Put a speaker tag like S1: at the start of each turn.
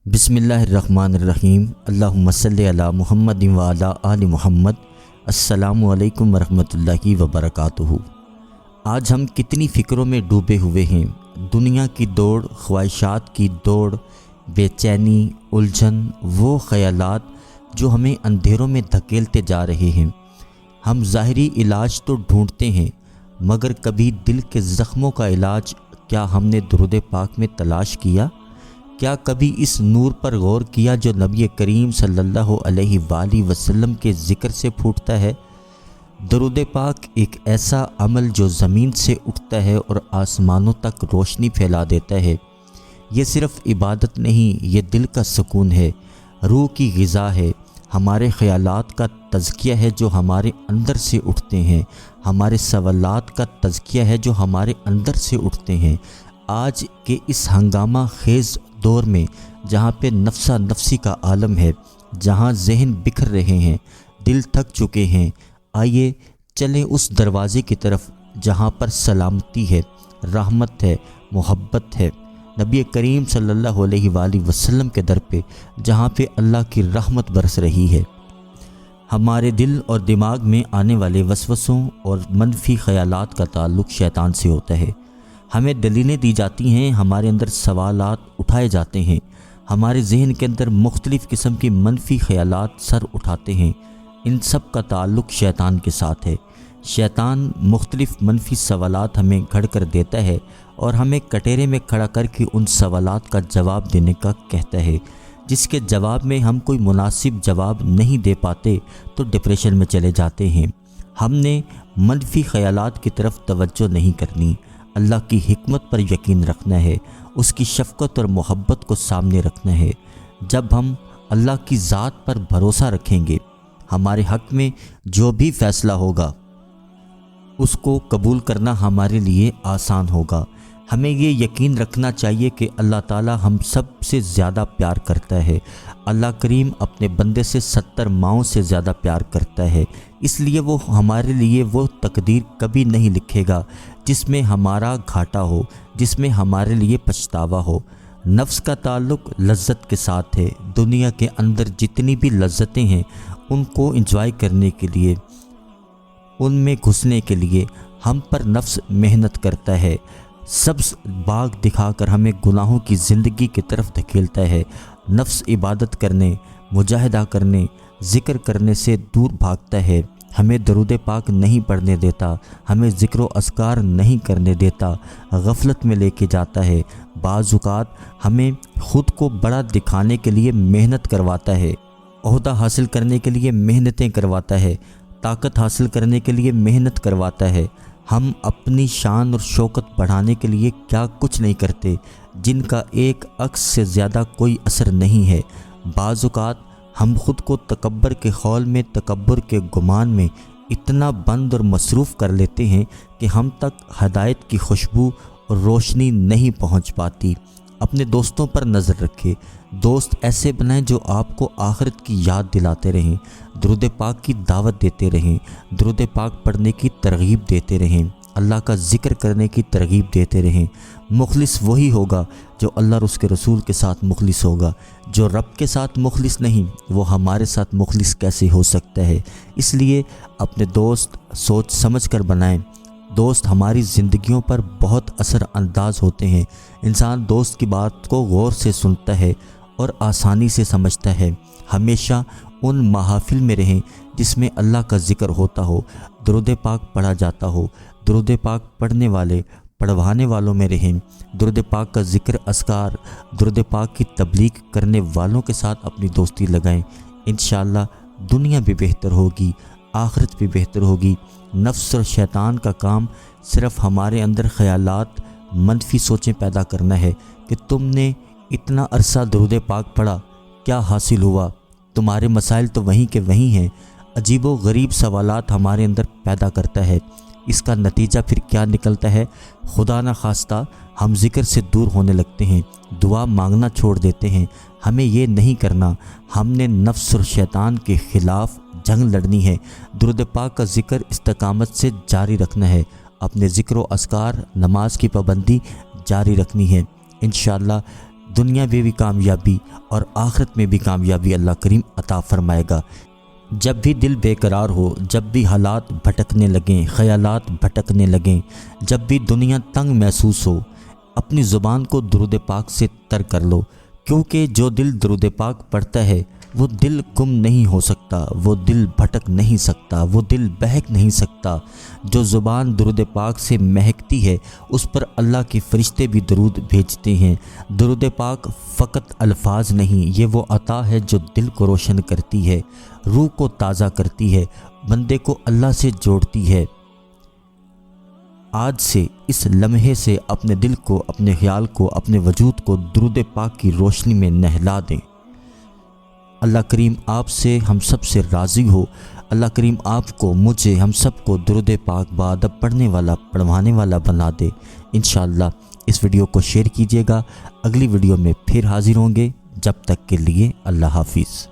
S1: बिस्मिल्लाहिर्रहमानिर्रहीम। अल्लाहुम्मा सल्लि अला मुहम्मद व अला आलि मुहम्मद। अस्सलामु अलैकुम वरहमतुल्लाहि वबरकातुहू। आज हम कितनी फ़िक्रों में डूबे हुए हैं। दुनिया की दौड़, ख्वाहिशात की दौड़, बेचैनी, उलझन, वो ख़यालात जो हमें अंधेरों में धकेलते जा रहे हैं। हम ज़ाहिरी इलाज तो ढूंढते हैं, मगर कभी दिल के ज़ख्मों का इलाज क्या हमने दुरूद पाक में तलाश किया? क्या कभी इस नूर पर गौर किया जो नबी करीम सल्लल्लाहु अलैहि वसल्लम के ज़िक्र से फूटता है? दुरूद पाक एक ऐसा अमल जो ज़मीन से उठता है और आसमानों तक रोशनी फैला देता है। ये सिर्फ़ इबादत नहीं, ये दिल का सुकून है, रूह की ग़िज़ा है, हमारे ख़यालात का तज़किया है जो हमारे अंदर से उठते हैं, हमारे सवालात का तज़किया है जो हमारे अंदर से उठते हैं। आज के इस हंगामा खेज़ दौर में, जहाँ पे नफ्सा नफ्सी का आलम है, जहाँ जहन बिखर रहे हैं, दिल थक चुके हैं, आइए चलें उस दरवाज़े की तरफ जहाँ पर सलामती है, रहमत है, मोहब्बत है। नबी करीम सल्लल्लाहु अलैहि वसल्लम के दर पे, जहाँ पे अल्लाह की रहमत बरस रही है। हमारे दिल और दिमाग में आने वाले वसवसों और मनफी ख़यालात का ताल्लुक़ शैतान से होता है। हमें दलीलें दी जाती हैं, हमारे अंदर सवालात उठाए जाते हैं, हमारे जहन के अंदर मुख्तलिफ़ किस्म की मनफी ख़यालात सर उठाते हैं। इन सब का ताल्लुक़ शैतान के साथ है। शैतान मुख्तलिफ़ मनफी सवालात हमें घड़ कर देता है और हमें कटोरे में खड़ा करके उन सवालात का जवाब देने का कहता है, जिसके जवाब में हम कोई मुनासिब जवाब नहीं दे पाते तो डिप्रेशन में चले जाते हैं। हमने मनफी ख़यालात की तरफ तवज्जो नहीं करनी, अल्लाह की हिकमत पर यकीन रखना है, उसकी शफ़क़त और मोहब्बत को सामने रखना है। जब हम अल्लाह की ज़ात पर भरोसा रखेंगे, हमारे हक़ में जो भी फ़ैसला होगा उसको कबूल करना हमारे लिए आसान होगा। हमें ये यकीन रखना चाहिए कि अल्लाह ताला हम सब से ज़्यादा प्यार करता है। अल्लाह करीम अपने बंदे से 70 माओं से ज़्यादा प्यार करता है, इसलिए वो हमारे लिए वो तकदीर कभी नहीं लिखेगा जिसमें हमारा घाटा हो, जिसमें हमारे लिए पछतावा हो। नफ्स का ताल्लुक़ लज्जत के साथ है। दुनिया के अंदर जितनी भी लज्जतें हैं, उनको एंजॉय करने के लिए, उनमें घुसने के लिए हम पर नफ्स मेहनत करता है। सब्ज़ बाग दिखाकर हमें गुनाहों की ज़िंदगी की तरफ धकेलता है। नफ्स इबादत करने, मुजाहिदा करने, ज़िक्र करने से दूर भागता है। हमें दरूद पाक नहीं पढ़ने देता, हमें ज़िक्र व अस्कार नहीं करने देता, गफलत में लेके जाता है। बाज़ुकात हमें ख़ुद को बड़ा दिखाने के लिए मेहनत करवाता है, ओहदा हासिल करने के लिए मेहनतें करवाता है, ताकत हासिल करने के लिए मेहनत करवाता है। हम अपनी शान और शौकत बढ़ाने के लिए क्या कुछ नहीं करते, जिनका एक अक्स से ज़्यादा कोई असर नहीं है। बाज़ुकात हम ख़ुद को तकब्बर के खौल में, तकब्बर के गुमान में इतना बंद और मसरूफ़ कर लेते हैं कि हम तक हदायत की खुशबू और रोशनी नहीं पहुंच पाती। अपने दोस्तों पर नज़र रखें, दोस्त ऐसे बनाएं जो आपको आखिरत की याद दिलाते रहें, दुरूद पाक की दावत देते रहें, दुरूद पाक पढ़ने की तरगीब देते रहें, अल्लाह का ज़िक्र करने की तरगीब देते रहें। मुखलिस वही होगा जो अल्लाह और उसके रसूल के साथ मुखलिस होगा। जो रब के साथ मुखलिस नहीं, वो हमारे साथ मुखलिस कैसे हो सकता है? इसलिए अपने दोस्त सोच समझ कर बनाएं। दोस्त हमारी ज़िंदगियों पर बहुत असर अंदाज होते हैं। इंसान दोस्त की बात को गौर से सुनता है और आसानी से समझता है। हमेशा उन महाफिल में रहें जिसमें अल्लाह का ज़िक्र होता हो, दुरूद पाक पढ़ा जाता हो। दुरूद पाक पढ़ने वाले, पढ़वाने वालों में रहें। दुरूद पाक का ज़िक्र, अस्कार, दुरूद पाक की तबलीग करने वालों के साथ अपनी दोस्ती लगाएं। इंशाअल्लाह दुनिया भी बेहतर होगी, आखिरत भी बेहतर होगी। नफ्स और शैतान का काम सिर्फ़ हमारे अंदर ख़यालात, मनफी सोचें पैदा करना है कि तुमने इतना अरसा दुरूद पाक पढ़ा, क्या हासिल हुआ? तुम्हारे मसाइल तो वहीं के वहीं हैं। अजीबो गरीब सवालात हमारे अंदर पैदा करता है। इसका नतीजा फिर क्या निकलता है? खुदा न खास्ता हम ज़िक्र से दूर होने लगते हैं, दुआ मांगना छोड़ देते हैं। हमें ये नहीं करना। हमने नफ्स और शैतान के ख़िलाफ़ जंग लड़नी है। दुरूद पाक का ज़िक्र इस्तकामत से जारी रखना है। अपने ज़िक्र व अस्कार, नमाज की पाबंदी जारी रखनी है। इंशाअल्लाह دنیا میں بھی کامیابی اور آخرت میں بھی کامیابی اللہ کریم عطا فرمائے گا۔ جب بھی دل بے قرار ہو، جب بھی حالات بھٹکنے لگیں، خیالات بھٹکنے لگیں، جب بھی دنیا تنگ محسوس ہو، اپنی زبان کو درود پاک سے تر کر لو، کیونکہ جو دل درود پاک پڑھتا ہے وہ دل گم نہیں ہو سکتا، وہ دل بھٹک نہیں سکتا، وہ دل بہک نہیں سکتا۔ جو زبان درود پاک سے مہکتی ہے اس پر اللہ کے فرشتے بھی درود بھیجتے ہیں۔ درود پاک فقط الفاظ نہیں، یہ وہ عطا ہے جو دل کو روشن کرتی ہے، روح کو تازہ کرتی ہے، بندے کو اللہ سے جوڑتی ہے۔ آج سے اس لمحے سے اپنے دل کو، اپنے خیال کو، اپنے وجود کو درود پاک کی روشنی میں نہلا دیں۔ اللہ کریم آپ سے، ہم سب سے راضی ہو۔ اللہ کریم آپ کو، مجھے، ہم سب کو درود پاک بادب پڑھنے والا، پڑھوانے والا بنا دے۔ انشاءاللہ اس ویڈیو کو شیئر کیجیے گا۔ اگلی ویڈیو میں پھر حاضر ہوں گے، جب تک کے لیے اللہ حافظ۔